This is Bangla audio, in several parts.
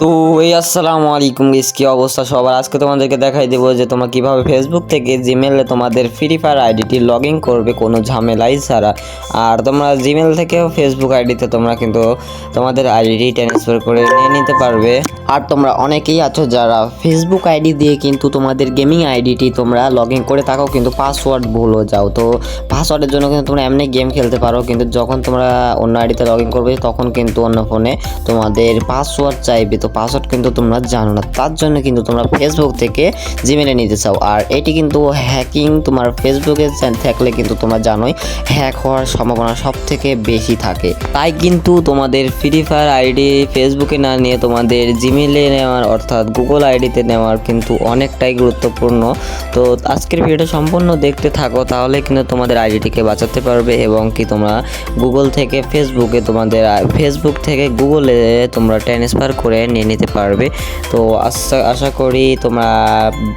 তো আসসালামু আলাইকুম গাইস, কি অবস্থা সবার। আজকে তোমাদেরকে দেখাই দেবো যে তোমরা কিভাবে ফেসবুক থেকে জিমেলে তোমাদের ফ্রি ফায়ার আইডিটি লগ ইন করবে কোনো ঝামেলাই ছাড়া। আর তোমরা জিমেল থেকেও ফেসবুক আইডিতে তোমরা কিন্তু তোমাদের আইডিটি ট্রান্সফার করে নিয়ে নিতে পারবে। আর তোমরা অনেকেই আছো যারা ফেসবুক আইডি দিয়ে কিন্তু তোমাদের গেমিং আইডিটি তোমরা লগ ইন করে থাকো কিন্তু পাসওয়ার্ড ভুলে যাও। তো পাসওয়ার্ডের জন্য কিন্তু তোমরা এমনি গেম খেলতে পারো, কিন্তু যখন তোমরা অন্য আইডিতে লগ ইন করবে তখন কিন্তু অন্য ফোনে তোমাদের পাসওয়ার্ড চাইবে। তো পাসওয়ার্ড কিন্তু তোমরা জানো না, তার জন্য কিন্তু তোমরা ফেসবুক থেকে জিমেলে নিতে চাও। আর এটি কিন্তু হ্যাকিং তোমার ফেসবুকে থাকলে কিন্তু তোমরা জানোই হ্যাক হওয়ার সম্ভাবনা সব থেকে বেশি থাকে। তাই কিন্তু তোমাদের ফ্রি ফায়ার আইডি ফেসবুকে না নিয়ে তোমাদের জিমেলে নেওয়ার অর্থাৎ গুগল আইডিতে নেওয়ার কিন্তু অনেকটাই গুরুত্বপূর্ণ। তো আজকের ভিডিওটা সম্পূর্ণ দেখতে থাকো, তাহলে কিন্তু তোমাদের আইডিটিকে বাঁচাতে পারবে এবং কি তোমরা গুগল থেকে ফেসবুকে তোমাদের ফেসবুক থেকে গুগলে তোমরা ট্রান্সফার করে নিয়ে নিতে পারবে। তো আশা করি তোমরা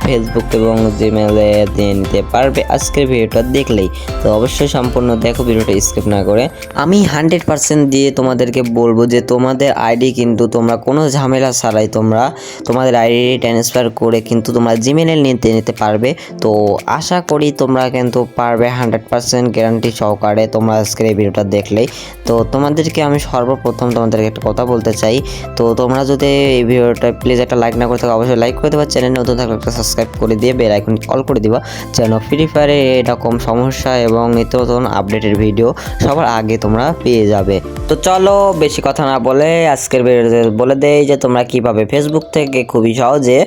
ফেসবুক এবং জিমেলে নিয়ে নিতে পারবে আজকের ভিডিওটা দেখলেই। তো অবশ্যই সম্পূর্ণ দেখো, ভিডিওটা স্কিপ না করে। আমি 100% দিয়ে তোমাদেরকে বলবো যে তোমাদের আইডি কিন্তু তোমরা কোনো ঝামেলা ছাড়াই তোমরা তোমাদের আইডি ট্রান্সফার করে কিন্তু তোমরা জিমেলে নিতে পারবে। তো আশা করি তোমরা কিন্তু পারবে 100% গ্যারান্টি সহকারে তোমরা আজকের এই ভিডিওটা দেখলেই। তো তোমাদেরকে আমি সর্বপ্রথম তোমাদেরকে একটা কথা বলতে চাই। তো তোমরা যদি এই ভিডিওটা প্লিজ একটা লাইক না করে থাকো অবশ্যই লাইক করে দেবা, চ্যানেল নতুন থাকলে একটা সাবস্ক্রাইব করে দিয়ে বেল আইকন অল করে দিবা, যেন ফ্রি ফায়ারে এরকম সমস্যা এবং নিত্য নতুন আপডেটের ভিডিও সবার আগে তোমরা পেয়ে যাবে। তো চলো বেশি কথা না বলে আজকের ভিডিওতে বলে দেই যে তোমরা কিভাবে ফেসবুক থেকে খুবই সহজে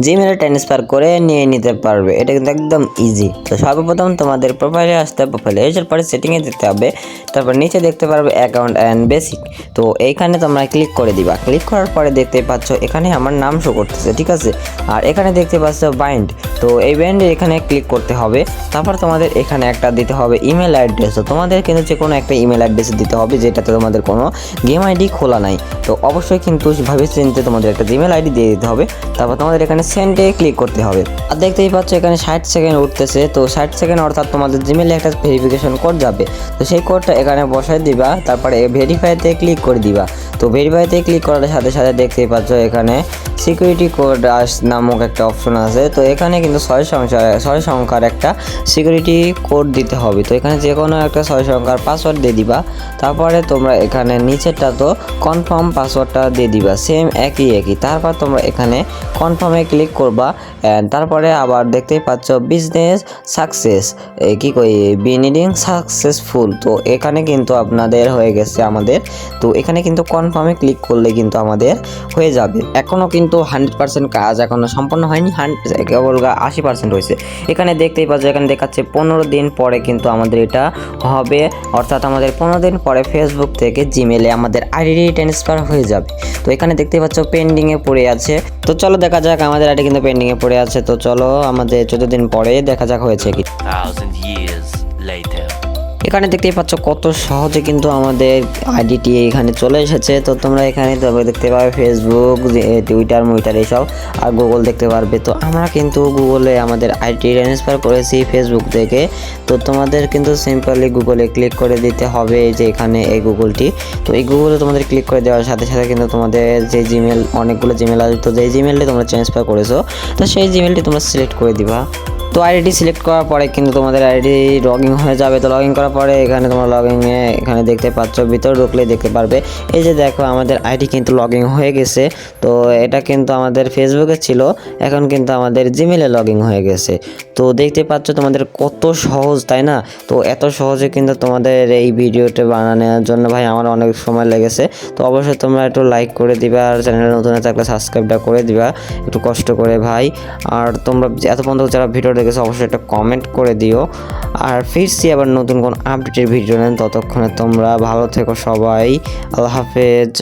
জিমেলে ট্রান্সফার করে নিয়ে নিতে পারবে। এটা কিন্তু একদম ইজি। তো সর্বপ্রথম তোমাদের প্রোফাইলে আসতে হবে, প্রোফাইলে আসার পরে সেটিংয়ে যেতে হবে, তারপর নিচে দেখতে পারবে অ্যাকাউন্ট অ্যান্ড বেসিক। তো এইখানে তোমরা ক্লিক করে দিবা। ক্লিক করার পরে দেখতে পাচ্ছ এখানে আমার নাম শো করতেছে, ঠিক আছে। আর এখানে দেখতে পাচ্ছ বাইন্ড, তো এই বাইন্ডে এখানে ক্লিক করতে হবে। তারপর তোমাদের এখানে একটা দিতে হবে ইমেল অ্যাড্রেস। তো তোমাদের কিন্তু যে কোনো একটা ইমেল অ্যাড্রেস দিতে হবে যেটাতে তোমাদের কোনো গেম আইডি খোলা নাই। তো অবশ্যই কিন্তু ভাবে চিনতে তোমাদের একটা জিমেল আইডি দিয়ে দিতে হবে। তারপর তোমাদের এখানে সেন্ডে ক্লিক করতে হবে। আর দেখতেই পাচ্ছ এখানে 60 সেকেন্ড উঠতেছে। তো 60 সেকেন্ড অর্থাৎ তোমাদের জিমেলে একটা ভেরিফিকেশন কোড যাবে। তো সেই কোডটা এখানে বসাই দিবা, তারপরে ভেরিফাইতে ক্লিক করে দিবা। তো ভেরিফাইতে ক্লিক করার সাথে সাথে দেখতেই পাচ্ছ এখানে সিকিউরিটি কোড নামক একটা অপশন আছে। তো এখানে কিন্তু 6 সংখ্যার একটা সিকিউরিটি কোড দিতে হবে। তো এখানে যে কোনো একটা 6 সংখ্যার পাসওয়ার্ড দিয়ে দিবা। তারপরে তোমরা এখানে নিচেরটা তো কনফার্ম পাসওয়ার্ডটা দিয়ে দিবা, সেম একই। তারপর তোমরা এখানে কনফার্মে ক্লিক করবা। তারপরে আবার দেখতেই পাচ্ছ বিজনেস সাকসেস বিনিডিং সাকসেসফুল। তো এখানে কিন্তু আপনাদের হয়ে গেছে আমাদের। তো এখানে কিন্তু কনফার্মে ক্লিক করলে কিন্তু আমাদের হয়ে যাবে। এখনও কিন্তু 100% কাজ এখনও সম্পন্ন হয়নি, কেবল 80% হয়েছে। এখানে দেখতেই পাচ্ছ এখানে দেখাচ্ছে 15 দিন পরে কিন্তু আমাদের এটা হবে, অর্থাৎ আমাদের 15 দিন পরে ফেসবুক থেকে জিমেলে আমাদের আইডি ট্রান্সফার হয়ে যাবে। তো এখানে দেখতেই পাচ্ছ পেন্ডিংয়ে পড়ে আছে। তো চলো দেখা যাক, আমাদের আইডি কিন্তু পেন্ডিংয়ে পড়ে আছে। তো চলো আমাদের 14 দিন পরে দেখা যাক হয়েছে কি। এখানে দেখতেই পাচ্ছ কত সহজে কিন্তু আমাদের আইডিটি এখানে চলে এসেছে। তো তোমরা এখানে দেখতে পাবে ফেসবুক, টুইটার এইসব, আর গুগল দেখতে পারবে। তো আমরা কিন্তু গুগলে আমাদের আইডি ট্রান্সফার করেছি ফেসবুক থেকে। তো তোমাদের কিন্তু সিম্পলি গুগলে ক্লিক করে দিতে হবে, যে এখানে এই গুগলটি। তো এই গুগলে তোমাদের ক্লিক করে দেওয়ার সাথে সাথে কিন্তু তোমাদের যে জিমেল, অনেকগুলো জিমেল আছে, তো যেই জিমেলটি তোমরা ট্রান্সফার করেছো তো সেই জিমেলটি তোমরা সিলেক্ট করে দিবা। তো আইডি সিলেক্ট করার পরে কিন্তু তোমাদের আইডি লগ ইন হয়ে যাবে। তো লগ ইন করার পরে এখানে তোমরা লগ ইনে এখানে দেখতে পাচ্ছ, ভিতরে ঢুকলে দেখতে পারবে এই যে দেখো আমাদের আইডি কিন্তু লগ ইন হয়ে গেছে। তো এটা কিন্তু আমাদের ফেসবুকে ছিল, এখন কিন্তু আমাদের জিমেলে লগ ইন হয়ে গেছে। তো দেখতে পাচ্ছ তোমাদের কত সহজ, তাই না? তো এত সহজে কিন্তু তোমাদের এই ভিডিওটা বানানোর জন্য ভাই আমার অনেক সময় লেগেছে। তো অবশ্যই তোমরা একটু লাইক করে দিবা, আর চ্যানেলে নতুন থাকলে সাবস্ক্রাইবটা করে দিবা একটু কষ্ট করে ভাই। আর তোমরা এত পর্যন্ত যারা ভিডিও দেখেছো অবশ্যই একটা কমেন্ট করে দিও। আর ফিরছি আবার নতুন কোন আপডেটের ভিডিও নেন, ততক্ষণে তোমরা ভালো থেকো সবাই। আল্লাহ হাফেজ।